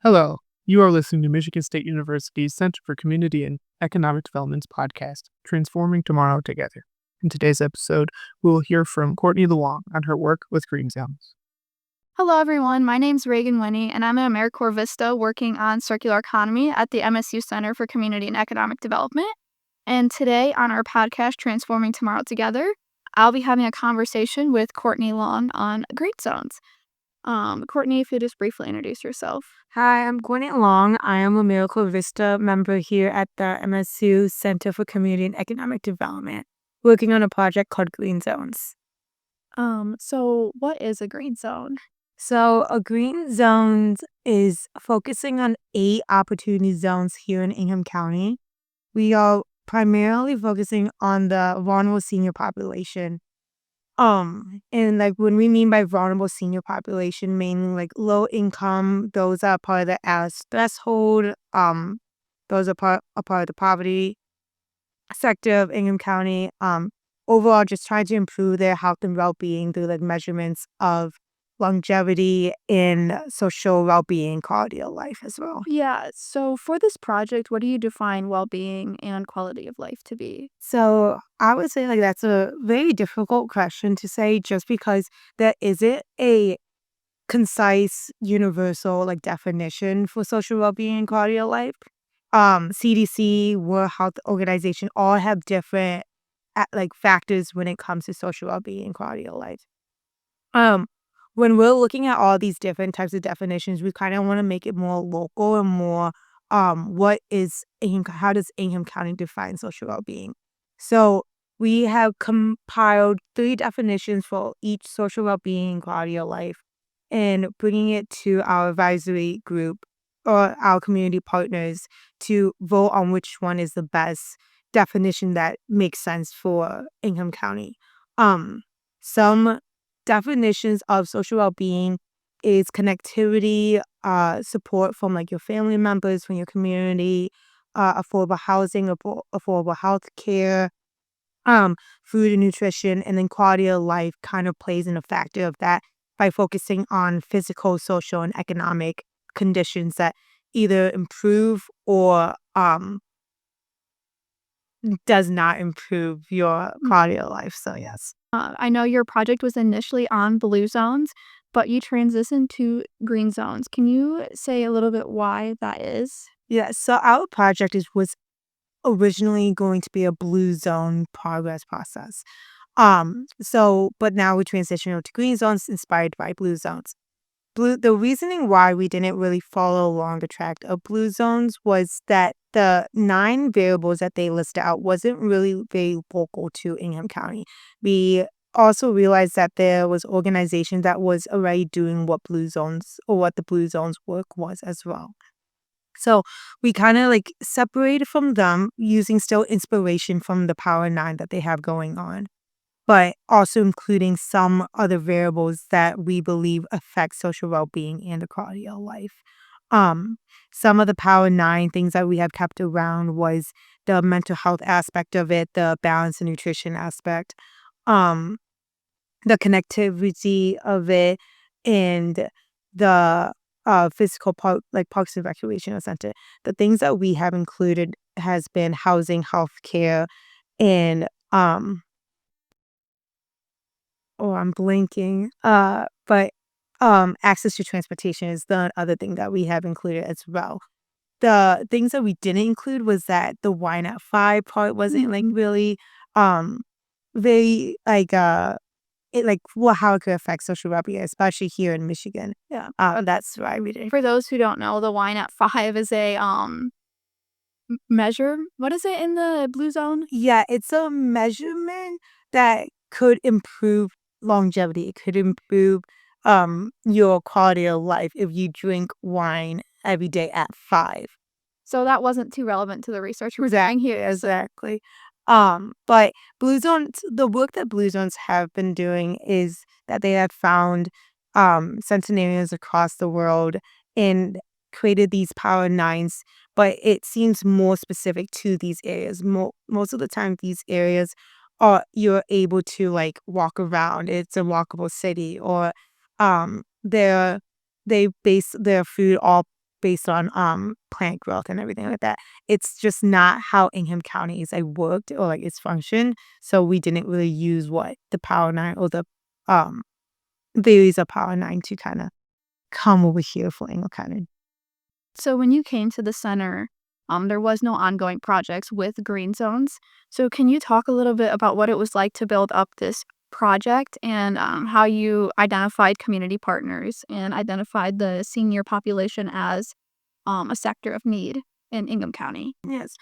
Hello, you are listening to Michigan State University's Center for Community and Economic Development's podcast, Transforming Tomorrow Together. In today's episode, we will hear from Courtney Loung on her work with green zones. Hello, everyone. My name's Reagan Winnie, and I'm an AmeriCorps VISTA working on circular economy at the MSU Center for Community and Economic Development. And today on our podcast, Transforming Tomorrow Together, I'll be having a conversation with Courtney Loung on green zones. Courtney, if you just briefly introduce yourself. Hi, I'm Courtney Loung. I am a AmeriCorps VISTA member here at the MSU Center for Community and Economic Development, working on a project called Green Zones. So what is a green zone? So a green zone is focusing on 8 opportunity zones here in Ingham County. We are primarily focusing on the vulnerable senior population. And like when we mean by vulnerable senior population, mainly like low income, those are part of the ALS threshold. Those are part of the poverty sector of Ingham County. Overall, just trying to improve their health and well-being through like measurements of longevity and social well-being, quality of life as well. Yeah, so for this project, what do you define well-being and quality of life to be? So I would say like that's a very difficult question to say just because there isn't a concise universal like definition for social well-being and quality of life. CDC, World Health Organization all have different like factors when it comes to social well-being and quality of life. When we're looking at all these different types of definitions, we kind of want to make it more local and more how does Ingham County define social well-being? So we have compiled 3 definitions for each social well-being and quality of life and bringing it to our advisory group or our community partners to vote on which one is the best definition that makes sense for Ingham County. Some definitions of social well-being is connectivity, support from like your family members, from your community, affordable housing, affordable health care, food and nutrition, and then quality of life kind of plays in a factor of that by focusing on physical, social, and economic conditions that either improve or does not improve your quality of life. So yes. I know your project was initially on blue zones, but you transitioned to green zones. Can you say a little bit why that is? Yeah, so our project was originally going to be a blue zone progress process. But now we transitioned to green zones inspired by blue zones. The reasoning why we didn't really follow along the track of blue zones was that the 9 variables that they listed out wasn't really very local to Ingham County. We also realized that there was organization that was already doing what the blue zones work was as well. So we kind of like separated from them using still inspiration from the Power 9 that they have going on, but also including some other variables that we believe affect social well-being and the quality of life. Some of the Power 9 things that we have kept around was the mental health aspect of it, the balance and nutrition aspect, the connectivity of it, and the physical part, like Parks and Recreational Center. The things that we have included has been housing, healthcare, and I'm blanking. But access to transportation is the other thing that we have included as well. The things that we didn't include was that the wine at 5 part wasn't like really very like how it could affect social well-being, especially here in Michigan. Yeah. That's why we did. For those who don't know, the wine at 5 is a measure. What is it in the blue zone? Yeah, it's a measurement that could improve longevity. It could improve your quality of life if you drink wine every day at 5. So that wasn't too relevant to the research we're doing here. Exactly. But blue zones, the work that blue zones have been doing is that they have found centenarians across the world and created these Power 9s, but it seems more specific to these areas. Most of the time, these areas you're able to like walk around. It's a walkable city, or they base their food all based on plant growth and everything like that. It's just not how Ingham County is like worked or like its function. So we didn't really use what the Power 9 or the um theories of Power 9 to kind of come over here for Ingham County. So when you came to the center, there was no ongoing projects with green zones. So can you talk a little bit about what it was like to build up this project and how you identified community partners and identified the senior population as a sector of need in Ingham County? Yes.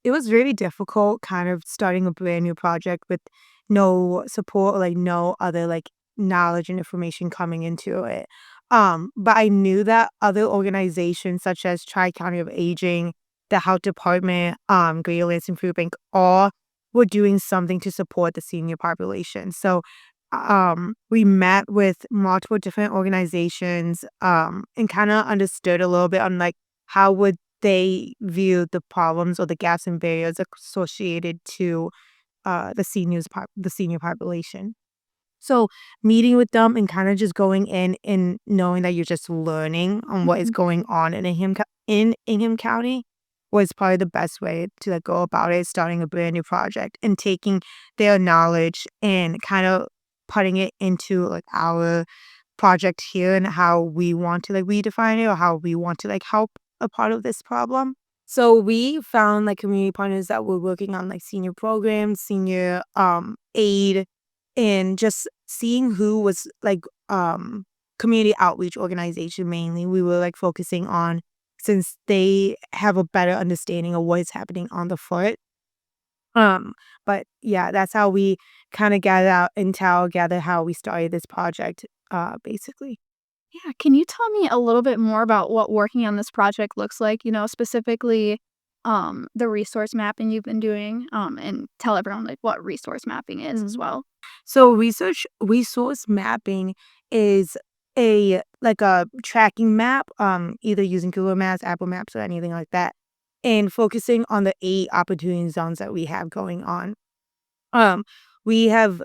It was really difficult kind of starting a brand new project with no support or like no other like knowledge and information coming into it. But I knew that other organizations such as Tri-County of Aging, the Health Department, Greater Lansing Food Bank, all were doing something to support the senior population. So we met with multiple different organizations and kind of understood a little bit on like how would they view the problems or the gaps and barriers associated to the senior population. So meeting with them and kind of just going in and knowing that you're just learning on what is Mhm. going on in Ingham County was probably the best way to like go about it, starting a brand new project and taking their knowledge and kind of putting it into like our project here and how we want to like redefine it or how we want to like help a part of this problem. So we found like community partners that were working on like senior programs, senior aid, and just seeing who was like community outreach organization mainly. We were like focusing on since they have a better understanding of what is happening on the foot. Um, but yeah, that's how we kind of gather out intel, gather how we started this project, basically. Yeah, can you tell me a little bit more about what working on this project looks like? Specifically, the resource mapping you've been doing, and tell everyone like what resource mapping is as well. So resource mapping is a like a tracking map, either using Google Maps, Apple Maps, or anything like that, and focusing on the 8 opportunity zones that we have going on. Um, we have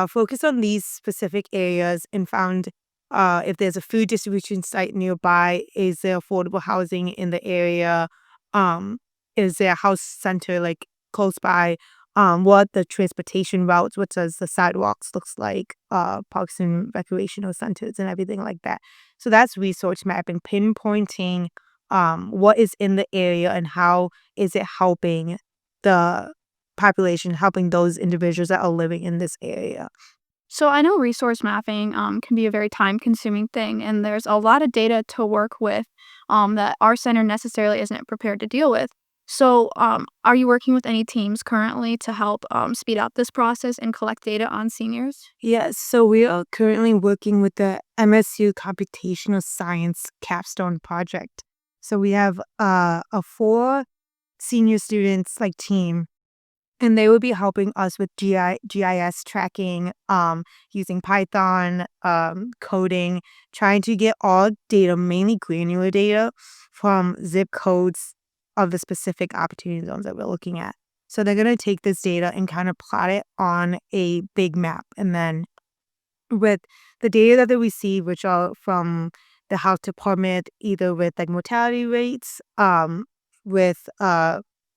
focused on these specific areas and found if there's a food distribution site nearby, is there affordable housing in the area, um, is there a house center like close by, what the transportation routes, what does the sidewalks looks like, parks and recreational centers and everything like that. So that's resource mapping, pinpointing what is in the area and how is it helping the population, helping those individuals that are living in this area. So I know resource mapping can be a very time consuming thing, and there's a lot of data to work with that our center necessarily isn't prepared to deal with. So, are you working with any teams currently to help speed up this process and collect data on seniors? Yes, so we are currently working with the MSU Computational Science Capstone Project. So we have a 4 senior students like team, and they will be helping us with GIS tracking, using Python, coding, trying to get all data, mainly granular data, from zip codes of the specific opportunity zones that we're looking at. So they're going to take this data and kind of plot it on a big map. And then with the data that they receive, which are from the health department, either with like mortality rates, with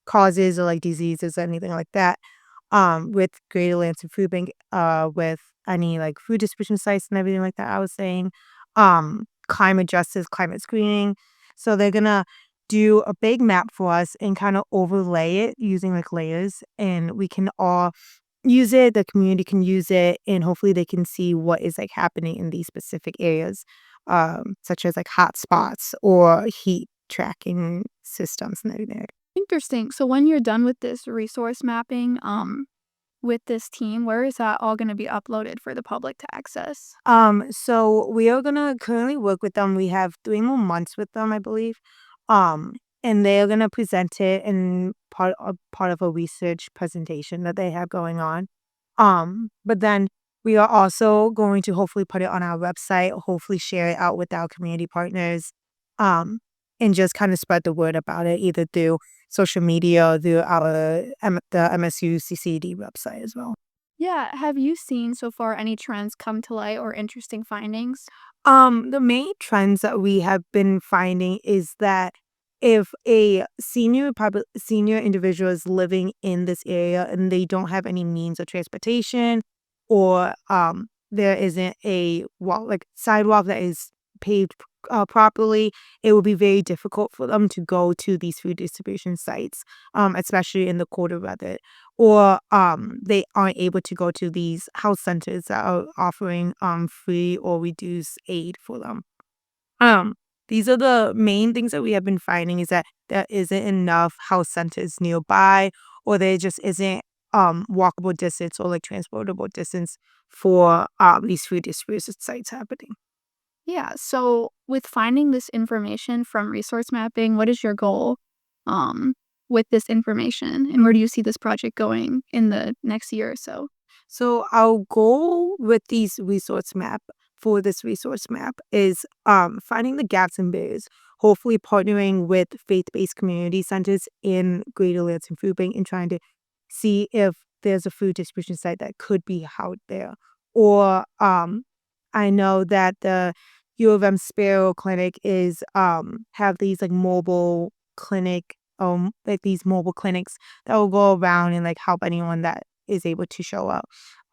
causes or like diseases or anything like that, with Greater Lansing Food Bank, with any like food distribution sites and everything like that, I was saying, climate justice, climate screening. So they're gonna do a big map for us and kind of overlay it using like layers, and we can all use it, the community can use it, and hopefully they can see what is like happening in these specific areas, such as like hot spots or heat tracking systems and everything. Interesting. So when you're done with this resource mapping, with this team, where is that all going to be uploaded for the public to access? So we are gonna currently work with them. We have 3 more months with them, I believe. Um, and they are gonna present it in part of a research presentation that they have going on. But then we are also going to hopefully put it on our website, hopefully share it out with our community partners, um, and just kind of spread the word about it either through social media or through the MSU CCED website as well. Yeah, have you seen so far any trends come to light or interesting findings? The main trends that we have been finding is that if a senior individual is living in this area and they don't have any means of transportation, or there isn't a sidewalk that is paved properly, it will be very difficult for them to go to these food distribution sites, especially in the colder weather, or they aren't able to go to these health centers that are offering free or reduced aid for them. Um, these are the main things that we have been finding, is that there isn't enough health centers nearby, or there just isn't walkable distance or like transportable distance for these food distribution sites happening. Yeah, so with finding this information from resource mapping, what is your goal um, with this information? And where do you see this project going in the next year or so? So our goal with this resource map is finding the gaps and barriers, hopefully partnering with faith-based community centers in Greater Lansing Food Bank and trying to see if there's a food distribution site that could be out there. Or I know that the U of M Sparrow Clinic is have these like these mobile clinics that will go around and like help anyone that is able to show up.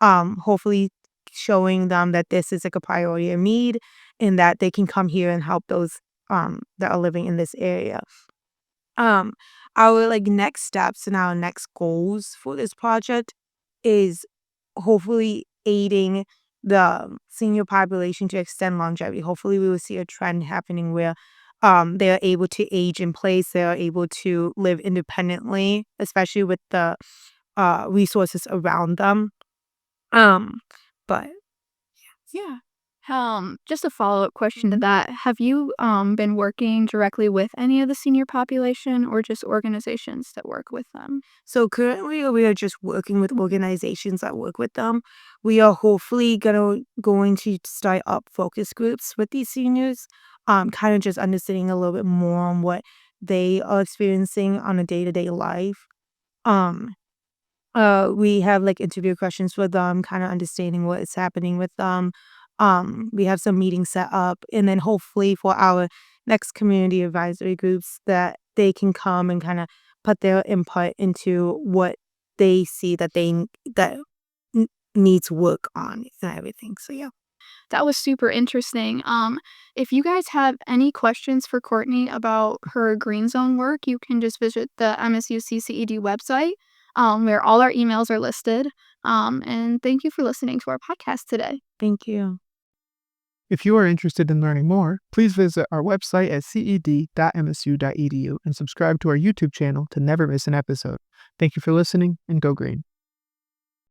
Hopefully showing them that this is like a priority of need and that they can come here and help those that are living in this area. Um, our like next steps and our next goals for this project is hopefully aiding the senior population to extend longevity. Hopefully, we will see a trend happening where they are able to age in place, they are able to live independently, especially with the resources around them. Um, but Yeah. Just a follow-up question to Mhm. that. Have you been working directly with any of the senior population or just organizations that work with them? So currently, we are just working with organizations that work with them. We are hopefully going to start up focus groups with these seniors, kind of just understanding a little bit more on what they are experiencing on a day-to-day life. Um, we have like interview questions for them, kind of understanding what is happening with them. We have some meetings set up, and then hopefully for our next community advisory groups that they can come and kind of put their input into what they see that n- needs work on and everything. So yeah. That was super interesting. If you guys have any questions for Courtney about her green zone work, you can just visit the MSU CCED website, where all our emails are listed. And thank you for listening to our podcast today. Thank you. If you are interested in learning more, please visit our website at ced.msu.edu and subscribe to our YouTube channel to never miss an episode. Thank you for listening, and go green.